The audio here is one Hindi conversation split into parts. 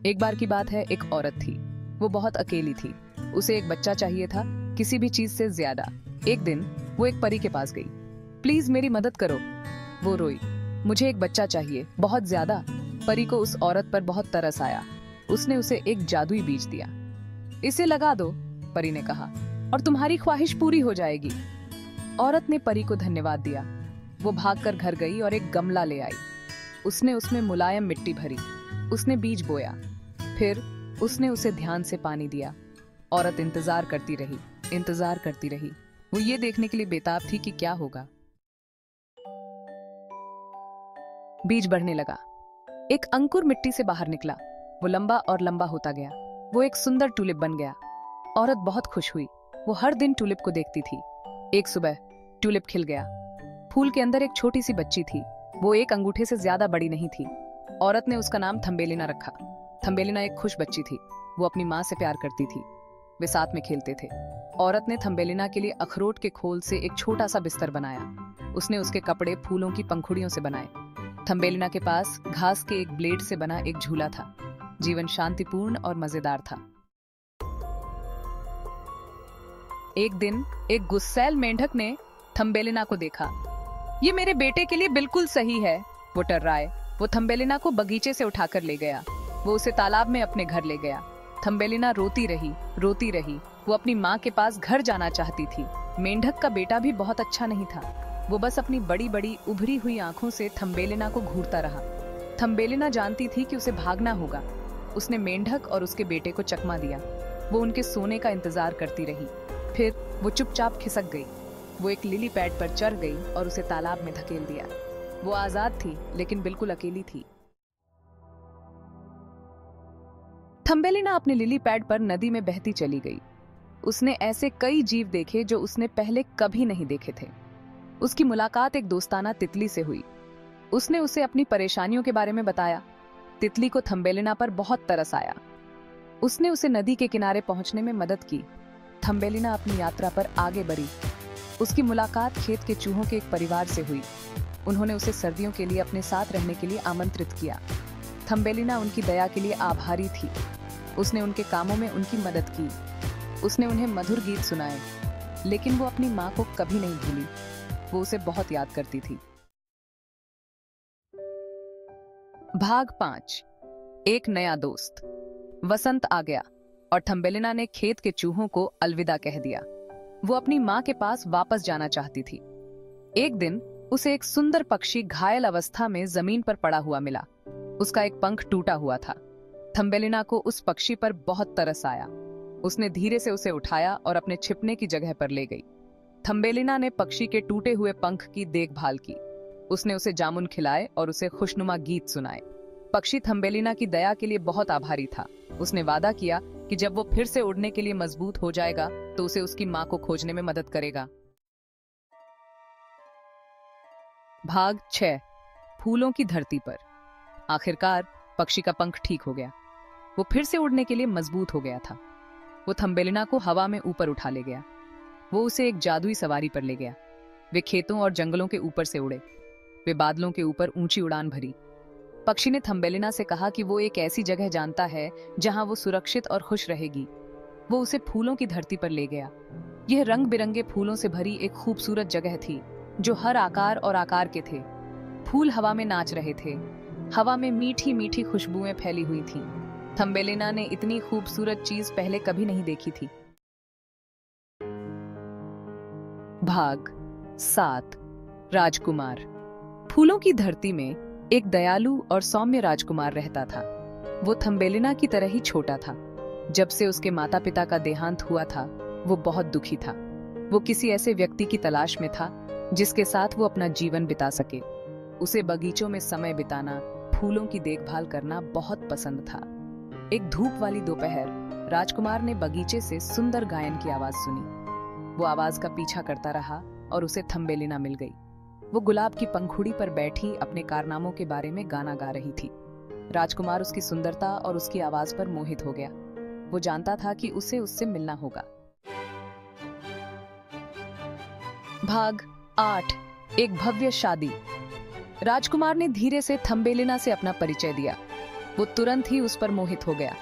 एक बार की बात है, एक औरत थी। वो बहुत अकेली थी। उसे एक बच्चा चाहिए था, किसी भी चीज से ज्यादा। एक दिन वो एक परी के पास गई। प्लीज मेरी मदद करो, वो रोई। मुझे एक बच्चा चाहिए, बहुत ज्यादा। परी को उस औरत पर बहुत तरस आया। उसने उसे एक जादुई बीज दिया। इसे लगा दो, परी ने कहा, और तुम्हारी ख्वाहिश पूरी हो जाएगी। औरत ने परी को धन्यवाद दिया। वो भागकर घर गई और एक गमला ले आई। उसने उसमें मुलायम मिट्टी भरी। उसने बीज बोया। फिर उसने उसे ध्यान से पानी दिया। औरत इंतजार करती रही, इंतजार करती रही। वो ये देखने के लिए बेताब थी कि क्या होगा। बीज बढ़ने लगा। एक अंकुर मिट्टी से बाहर निकला। वो लंबा और लंबा होता गया। वो एक सुंदर टूलिप बन गया। औरत बहुत खुश हुई। वो हर दिन टूलिप को देखती थी। एक सुबह टूलिप खिल गया। फूल के अंदर एक छोटी सी बच्ची थी। वो एक अंगूठे से ज्यादा बड़ी नहीं थी। औरत ने उसका नाम थम्बेलिना रखा। थम्बेलिना एक खुश बच्ची थी। वो अपनी माँ से प्यार करती थी। वे साथ में खेलते थे। औरत ने थम्बेलिना के लिए अखरोट के खोल से एक छोटा सा बिस्तर बनाया। उसने उसके कपड़े फूलों की पंखुड़ियों से बनाए। थम्बेलिना के पास घास के एक ब्लेड से बना एक झूला था। जीवन शांतिपूर्ण और मजेदार था। एक दिन एक गुस्सैल मेंढक ने थम्बेलिना को देखा। ये मेरे बेटे के लिए बिल्कुल सही है, वो टर्राए। वो थम्बेलिना को बगीचे से उठाकर ले गया। वो उसे तालाब में अपने घर ले गया। थम्बेलिना रोती रही, रोती रही। वो अपनी माँ के पास घर जाना चाहती थी। मेंढक का बेटा भी बहुत अच्छा नहीं था। वो बस अपनी बड़ी बड़ी उभरी हुई आंखों से थम्बेलिना को घूरता रहा। थम्बेलिना जानती थी कि उसे भागना होगा। उसने मेंढक और उसके बेटे को चकमा दिया। वो उनके सोने का इंतजार करती रही। फिर वो चुपचाप खिसक गई। वो एक लिली पैड पर चढ़ गई और उसे तालाब में धकेल दिया। वो आजाद थी, लेकिन बिल्कुल अकेली थी। थम्बेलिना अपने लिली पैड पर नदी में बहती चली गई। उसने ऐसे कई जीव देखे जो उसने पहले कभी नहीं देखे थे। उसकी मुलाकात एक दोस्ताना तितली से हुई। उसने उसे अपनी परेशानियों के बारे में बताया। तितली को थम्बेलिना पर बहुत तरस आया। उसने उसे नदी के किनारे पहुंचने में मदद की। थम्बेलिना अपनी यात्रा पर आगे बढ़ी। उसकी मुलाकात खेत के चूहों के एक परिवार से हुई। उन्होंने उसे सर्दियों के लिए अपने साथ रहने के लिए आमंत्रित किया। थम्बेलिना उनकी दया के लिए आभारी थी। उसने उनके कामों में उनकी मदद की। उसने उन्हें मधुर गीत सुनाए। लेकिन वो अपनी माँ को कभी नहीं भूली। वो उसे बहुत याद करती थी। भाग 5। एक नया दोस्त। वसंत आ गया और थम्बेलिना ने खेत के चूहों को अलविदा कह दिया। वो अपनी माँ के पास वापस जाना चाहती थी। एक दिन उसे एक सुंदर पक्षी घायल अवस्था में जमीन पर पड़ा हुआ मिला। उसका एक पंख टूटा हुआ था। थम्बेलिना को उस पक्षी पर बहुत तरस आया। उसने धीरे से उसे उठाया और अपने छिपने की जगह पर ले गई। थम्बेलिना ने पक्षी के टूटे हुए पंख की देखभाल की। उसने उसे जामुन खिलाए और उसे खुशनुमा गीत सुनाए। पक्षी थम्बेलिना की दया के लिए बहुत आभारी था। उसने वादा किया कि जब वो फिर से उड़ने के लिए मजबूत हो जाएगा तो उसे उसकी माँ को खोजने में मदद करेगा। भाग 6। फूलों की धरती पर। आखिरकार पक्षी का पंख ठीक हो गया। वो फिर से उड़ने के लिए मजबूत हो गया था। वो थम्बेलिना को हवा में ऊपर उठा ले गया। वो उसे एक जादुई सवारी पर ले गया। वे खेतों और जंगलों के ऊपर से उड़े। वे बादलों के ऊपर ऊंची उड़ान भरी। पक्षी ने थम्बेलिना से कहा कि वो एक ऐसी जगह जानता है जहां वो सुरक्षित और खुश रहेगी। वो उसे फूलों की धरती पर ले गया। यह रंग बिरंगे फूलों से भरी एक खूबसूरत जगह थी जो हर आकार और आकार के थे। फूल हवा में नाच रहे थे। हवा में मीठी मीठी खुशबुएं फैली हुई थीं। थम्बेलिना ने इतनी खूबसूरत चीज पहले कभी नहीं देखी थी। भाग 7। राजकुमार। फूलों की धरती में एक दयालु और सौम्य राजकुमार रहता था। वो थम्बेलिना की तरह ही छोटा था। जब से उसके माता पिता का देहांत हुआ था, वो बहुत दुखी था। वो किसी ऐसे व्यक्ति की तलाश में था जिसके साथ वो अपना जीवन बिता सके। उसे बगीचों में समय बिताना, फूलों की देखभाल करना बहुत पसंद था। एक धूप वाली दोपहर राजकुमार ने बगीचे से सुंदर गायन की आवाज सुनी। वो आवाज का पीछा करता रहा और उसे थम्बेलिना मिल गई। वो गुलाब की पंखुड़ी पर बैठी अपने कारनामों के बारे में गाना गा रही थी। राजकुमार उसकी सुंदरता और उसकी आवाज पर मोहित हो गया। वो जानता था कि उसे उससे मिलना होगा। भाग 8। एक भव्य शादी। राजकुमार ने धीरे से थम्बेलिना से अपना परिचय दिया। वो तुरंत ही उस पर मोहित हो गया।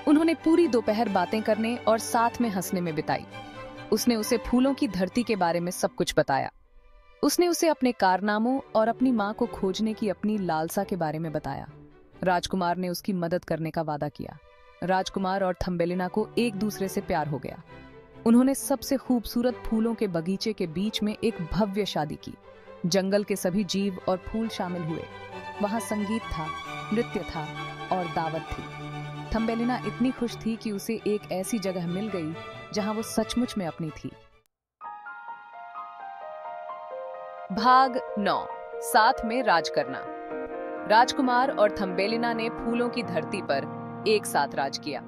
उन्होंने पूरी दोपहर बातें करने और साथ में हंसने में बिताई। उसने उसे फूलों की धरती के बारे में सब कुछ बताया। उसने उसे अपने कारनामों और अपनी माँ को खोजने की अपनी लालसा के बारे में बताया। राजकुमार ने उसकी मदद करने का वादा किया। राजकुमार और थम्बेलिना को एक दूसरे से प्यार हो गया। उन्होंने सबसे खूबसूरत फूलों के बगीचे के बीच में एक भव्य शादी की। जंगल के सभी जीव और फूल शामिल हुए। वहां संगीत था, नृत्य था और दावत थी। थम्बेलिना इतनी खुश थी कि उसे एक ऐसी जगह मिल गई जहां वो सचमुच में अपनी थी। भाग 9, साथ में राज करना। राजकुमार और थम्बेलिना ने फूलों की धरती पर एक साथ राज किया।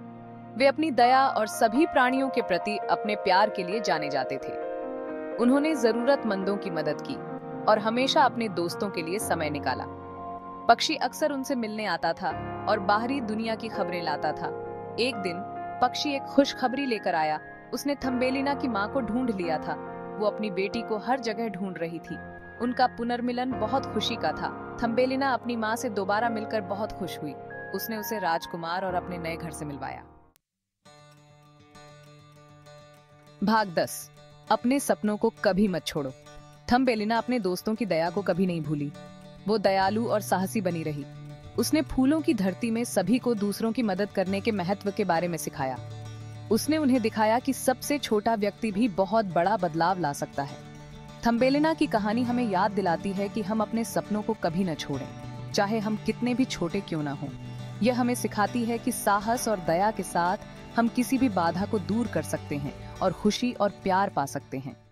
वे अपनी दया और सभी प्राणियों के प्रति अपने प्यार के लिए जाने जाते थे। उन्होंने जरूरतमंदों की मदद की और हमेशा अपने दोस्तों के लिए समय निकाला। पक्षी अक्सर उनसे मिलने आता था और बाहरी दुनिया की खबरें लाता था। एक दिन पक्षी एक खुशखबरी लेकर आया। उसने थम्बेलिना की माँ को ढूंढ लिया था। वो अपनी बेटी को हर जगह ढूंढ रही थी। उनका पुनर्मिलन बहुत खुशी का था। थम्बेलिना अपनी माँ से दोबारा मिलकर बहुत खुश हुई। उसने उसे राजकुमार और अपने नए घर से मिलवाया। भाग 10, अपने सपनों को कभी मत छोड़ो। थम्बेलिना अपने दोस्तों की दया को कभी नहीं भूली। वो दयालु और साहसी बनी रही। उसने फूलों की धरती में सभी को दूसरों की मदद करने के महत्व के बारे में सिखाया। उसने उन्हें दिखाया कि सबसे छोटा व्यक्ति भी बहुत बड़ा बदलाव ला सकता है। थम्बेलिना की कहानी हमें याद दिलाती है कि हम अपने सपनों को कभी न छोड़ें, चाहे हम कितने भी छोटे क्यों ना हों। यह हमें सिखाती है कि साहस और दया के साथ हम किसी भी बाधा को दूर कर सकते हैं और खुशी और प्यार पा सकते हैं।